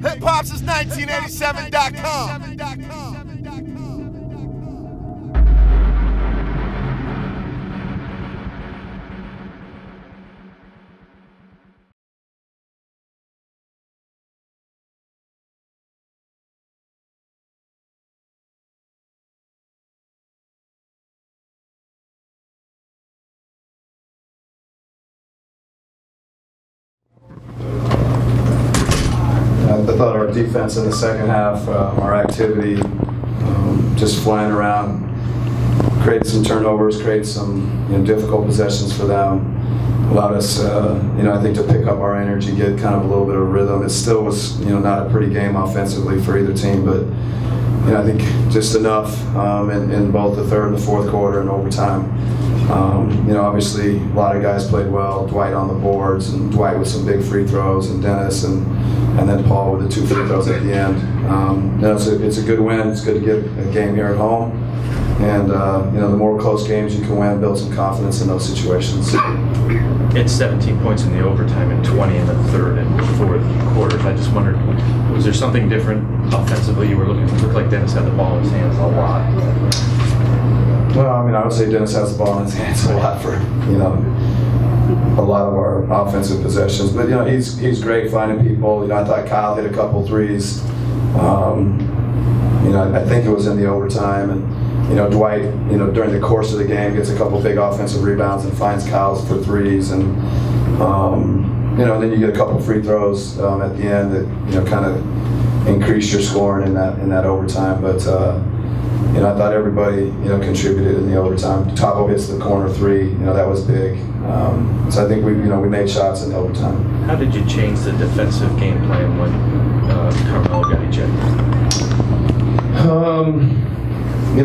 Hip Hop since 1987.com. I thought our defense in the second half, our activity, just flying around, created some turnovers, created some difficult possessions for them, allowed us, I think, to pick up our energy, get kind of a little bit of rhythm. It still was, not a pretty game offensively for either team, but I think just enough in both the third and the fourth quarter and overtime. Obviously a lot of guys played well. Dwight on the boards, and Dwight with some big free throws, and Dennis, and then Paul with the 2 free throws at the end. It's a good win. It's good to get a game here at home, and the more close games you can win, build some confidence in those situations. It's 17 points in the overtime and 20 in the third and fourth quarters. I just wondered, was there something different offensively? You were looked like Dennis had the ball in his hands a lot. Well, I would say Dennis has the ball in his hands a lot for, a lot of our offensive possessions. But, he's great finding people. I thought Kyle hit a couple threes. I think it was in the overtime. And, Dwight, during the course of the game gets a couple big offensive rebounds and finds Kyle's for threes. And, then you get a couple free throws at the end that, kind of increase your scoring in that overtime. But, I thought everybody, contributed in the overtime. Tabo hits the corner three, that was big. So I think we made shots in the overtime. How did you change the defensive game plan when Carmelo got ejected?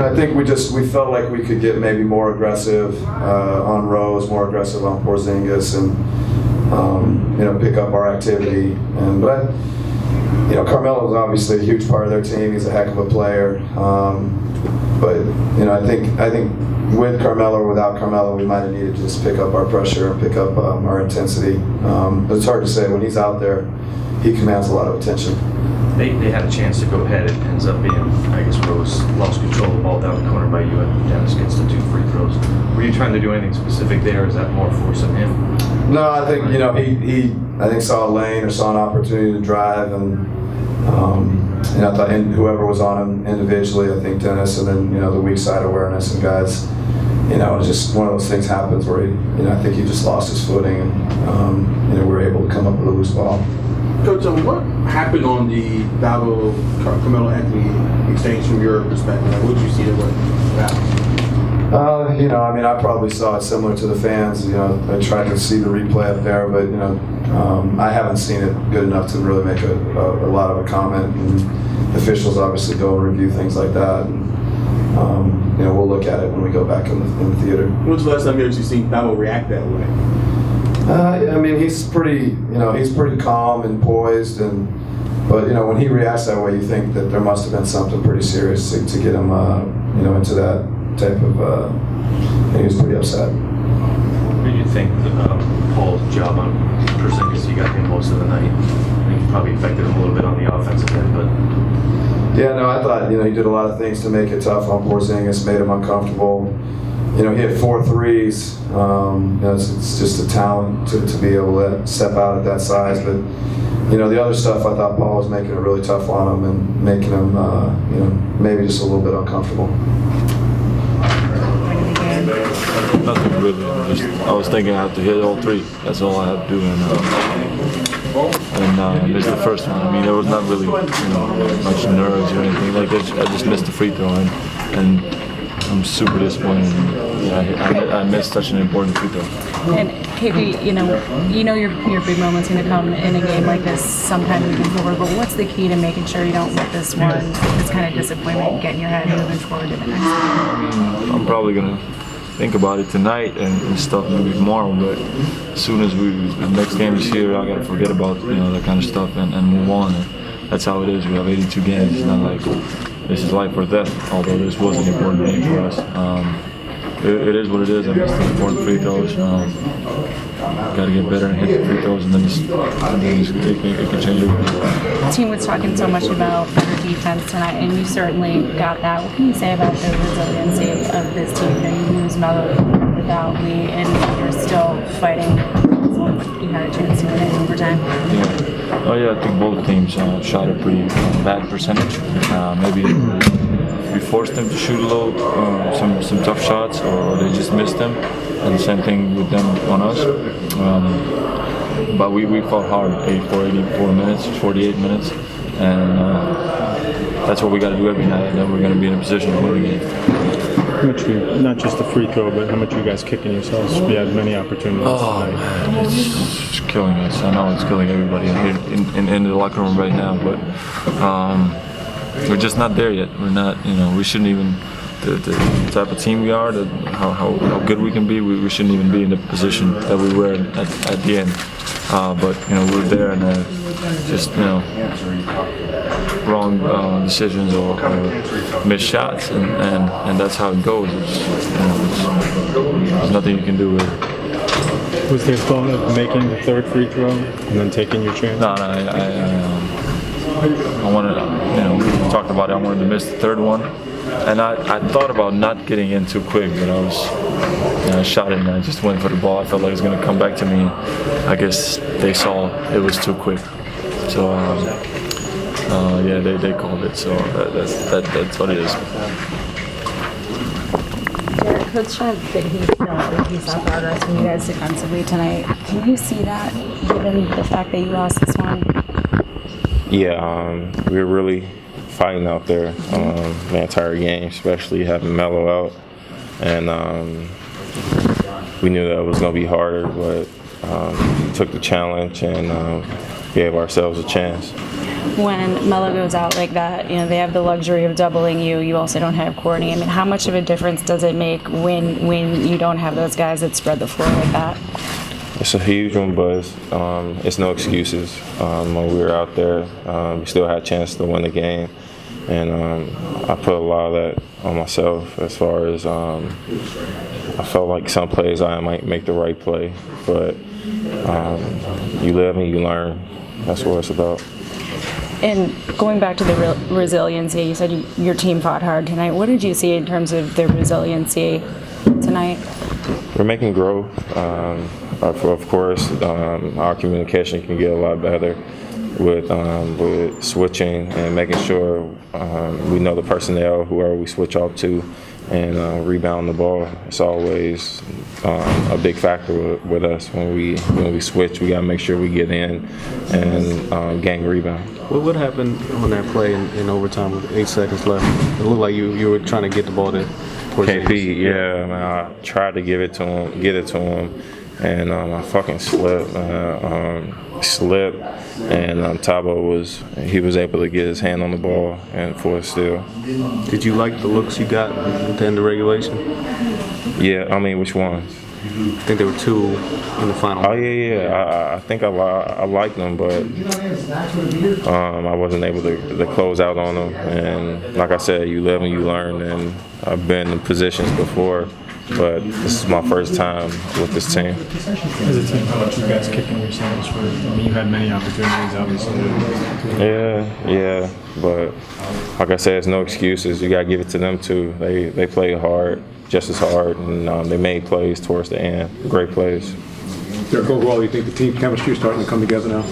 I think we felt like we could get maybe more aggressive on Rose, more aggressive on Porzingus, and pick up our activity. But Carmelo is obviously a huge part of their team. He's a heck of a player. But I think with Carmelo or without Carmelo, we might have needed to just pick up our pressure and pick up our intensity. But it's hard to say. When he's out there, he commands a lot of attention. They had a chance to go ahead. It ends up being, I guess, Rose lost control of the ball down the corner by you, and Dennis gets the 2 free throws. Were you trying to do anything specific there, or is that more forcing him? No, I think he saw a lane or saw an opportunity to drive, and I thought whoever was on him individually, I think Dennis, and then the weak side awareness and guys, just one of those things happens where I think he just lost his footing, and we were able to come up with a loose ball. Coach, what happened on the Carmelo Anthony exchange from your perspective? Like, what did you see that what happened? I probably saw it similar to the fans. I tried to see the replay up there, but I haven't seen it good enough to really make a lot of a comment. And officials obviously go and review things like that. And, we'll look at it when we go back in the theater. When's the last time you seen Pablo react that way? He's pretty calm and poised, but when he reacts that way, you think that there must have been something pretty serious to get him, into that type of. He was pretty upset. What did you think Paul's job on Porzingus? You got him most of the night. I think he probably affected him a little bit on the offensive end, but. Yeah, no, I thought he did a lot of things to make it tough on Porzingus, made him uncomfortable. He hit 4 threes. It's just a talent to be able to step out at that size. But the other stuff, I thought Paul was making it really tough on him and making him, maybe just a little bit uncomfortable. Nothing really. I was thinking I have to hit all 3. That's all I have to do, and I missed the first one. There was not really much nerves or anything like that. I just missed the free throw, and I'm super disappointed. I missed such an important free throw. And KP, your big moment's going to come in a game like this sometime moving forward. But what's the key to making sure you don't let this one, this kind of disappointment, and get in your head moving forward to the next game? I'm probably going to think about it tonight and stuff maybe tomorrow. But as soon as the next game is here, I got to forget about that kind of stuff and move on. And that's how it is. We have 82 games. It's not like this is life or death, although this was an important game for us. It is what it is. I missed the important free throws. got to get better and hit the free throws, and then it can change everything. The team was talking so much about better defense tonight, and you certainly got that. What can you say about the resiliency of this team? You lose Melo without Lee, and you're still fighting. You had a chance to win it in overtime. Yeah. Oh yeah, I think both teams shot a pretty bad percentage. Maybe we forced them to shoot a little, some tough shots, or they just missed them. And the same thing with them on us. But we fought hard, 84 minutes, 48 minutes, and that's what we got to do every night. And then we're going to be in a position to win the game. How much not just the free throw, but how much you guys kicking yourselves? We had many opportunities tonight. Man, it's killing us. I know it's killing everybody in the locker room right now, but we're just not there yet. We're not, we shouldn't even, the type of team we are, how good we can be, we shouldn't even be in the position that we were at the end. But, we're there and just, wrong decisions or missed shots, and that's how it goes. There's nothing you can do with it. Was there thought of making the third free throw and then taking your chance? No, I wanted, we talked about it. I wanted to miss the third one, and I thought about not getting in too quick, but I shot it and I just went for the ball. I felt like it was going to come back to me. I guess they saw it was too quick, so they called it. So that's what it is. Derrick, Coach said that he saw progress from you guys defensively tonight. Can you see that, given the fact that you lost this one? Yeah, we were really fighting out there the entire game, especially having Melo out. And we knew that it was going to be harder, but we took the challenge and gave ourselves a chance. When Melo goes out like that, they have the luxury of doubling you. You also don't have Courtney. I mean, how much of a difference does it make when you don't have those guys that spread the floor like that? It's a huge one, but it's no excuses. When we were out there, we still had a chance to win the game. And I put a lot of that on myself as far as I felt like some plays I might make the right play. But you live and you learn. That's what it's about. And going back to the resiliency, you said your team fought hard tonight. What did you see in terms of their resiliency tonight? We're making growth. Of course, our communication can get a lot better with switching and making sure we know the personnel, whoever we switch off to, and rebound the ball. It's always a big factor with us when we switch. We got to make sure we get in and gain rebound. What happened on that play in overtime with 8 seconds left? It looked like you were trying to get the ball to Porzingus. KP, yeah, man, I tried to get it to him, and I fucking slipped. And Tabo was able to get his hand on the ball and for a steal. Did you like the looks you got at the end of regulation? Yeah, I mean, which ones? I think there were 2 in the final. Oh yeah. I think I liked them, but I wasn't able to close out on them. And like I said, you live and you learn. And I've been in positions before, but this is my first time with this team. As a team, how much you guys kicking yourselves for? I mean, you had many opportunities, obviously. Yeah, but like I said, it's no excuses. You gotta give it to them too. They played hard, just as hard, and they made plays towards the end. Great plays. Derrick, overall, you think the team chemistry is starting to come together now?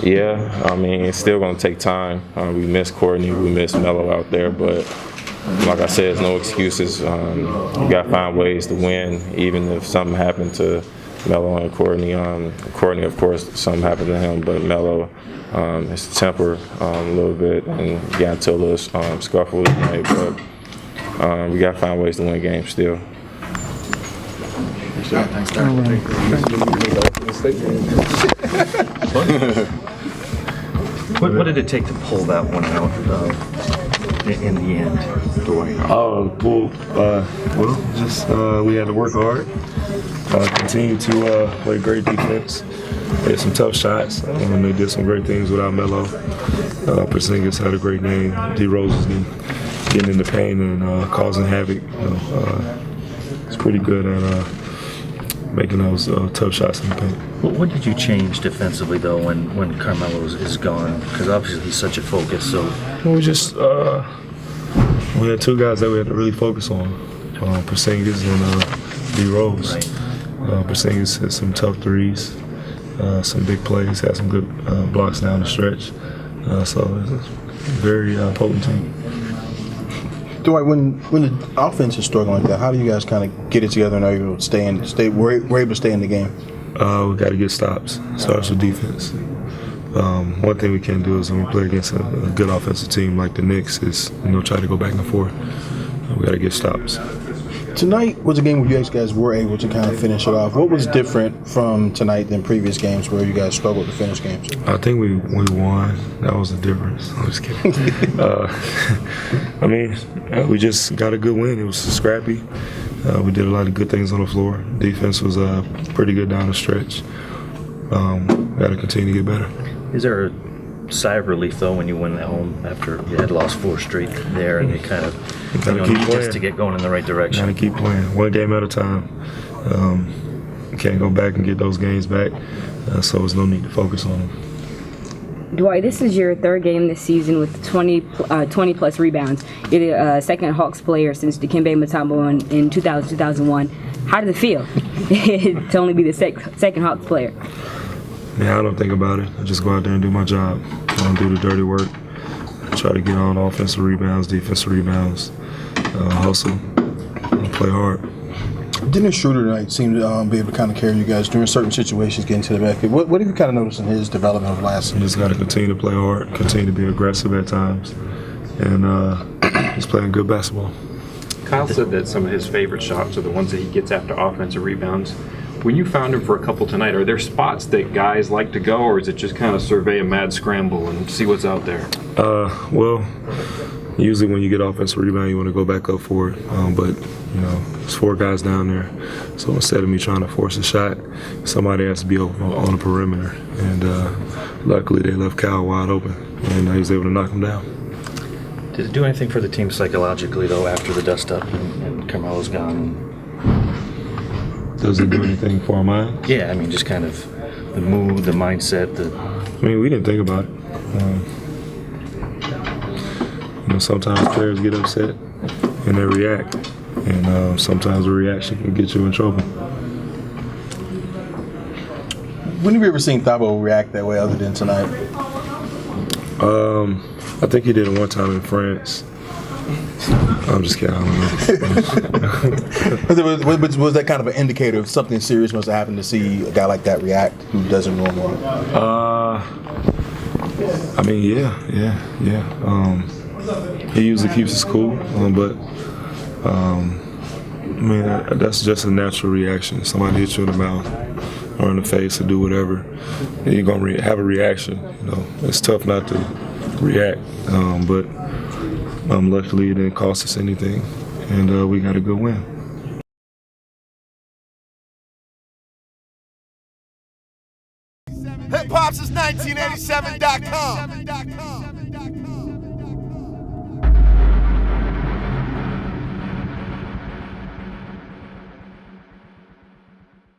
Yeah, I mean, it's still going to take time. We miss Courtney, we miss Melo out there, but like I said, it's no excuses. You got to find ways to win, even if something happened to Melo and Courtney. Courtney, of course, something happened to him, but Melo, his temper a little bit, and got into a little scuffle tonight, but we got to find ways to win games still. What did it take to pull that one out in the end, Dwight? We had to work hard, continue to play great defense. They had some tough shots. They did some great things without Melo. Porzingus had a great game. D. Rose is getting in the paint and causing havoc. It's pretty good. And making those tough shots in the paint. What did you change defensively though when Carmelo is gone? Because obviously he's such a focus. So we just we had two guys that we had to really focus on, Porzingus and D Rose. Right. Porzingus hit some tough threes, some big plays, had some good blocks down the stretch. So it's a very potent team. Dwight, when the offense is struggling like that, how do you guys kind of get it together and are able to we're able to stay in the game? We got to get stops. Starts with defense. One thing we can't do is when we play against a good offensive team like the Knicks is try to go back and forth. We got to get stops. Tonight was a game where you guys were able to kind of finish it off. What was different from tonight than previous games where you guys struggled to finish games? I think we won. That was the difference. I'm just kidding. I mean, we just got a good win. It was scrappy. We did a lot of good things on the floor. Defense was pretty good down the stretch. Got to continue to get better. is there a sigh of relief though when you win at home after you had lost 4 straight there and you kind of need this to get going in the right direction? Gotta keep playing, one game at a time. You can't go back and get those games back, so there's no need to focus on them. Dwight, this is your 3rd game this season with 20 plus rebounds. You're the second Hawks player since Dikembe Mutombo in 2000-2001. How did it feel to only be the second Hawks player? Yeah, I don't think about it. I just go out there and do my job. I don't do the dirty work. I try to get on offensive rebounds, defensive rebounds, hustle, and play hard. Didn't Schroeder tonight seem to be able to kind of carry you guys during certain situations, getting to the basket? What have you kind of noticed in his development of last season? You just got to continue to play hard, continue to be aggressive at times, and he's playing good basketball. Kyle said that some of his favorite shots are the ones that he gets after offensive rebounds. When you found him for a couple tonight, are there spots that guys like to go, or is it just kind of survey a mad scramble and see what's out there? Well, usually when you get offensive rebound, you want to go back up for it. But, you know, there's 4 guys down there. So instead of me trying to force a shot, somebody has to be on the perimeter. And luckily they left Kyle wide open, and he was able to knock him down. Did it do anything for the team psychologically, though, after the dust-up and Carmelo's gone? Does it do anything for our mind? Yeah, I mean, just kind of the mood, the mindset. I mean, we didn't think about it. You know, sometimes players get upset and they react, and sometimes the reaction can get you in trouble. When have you ever seen Thabo react that way other than tonight? I think he did it one time in France. I'm just kidding. I don't know. Was that kind of an indicator of something serious must have happened to see a guy like that react who doesn't normally? I mean, yeah. He usually keeps his cool, but I mean, that's just a natural reaction. Somebody hits you in the mouth or in the face or do whatever, and you're gonna have a reaction. You know, it's tough not to react, but luckily it didn't cost us anything, and we got a good win. Hip Hop's is 1987.com.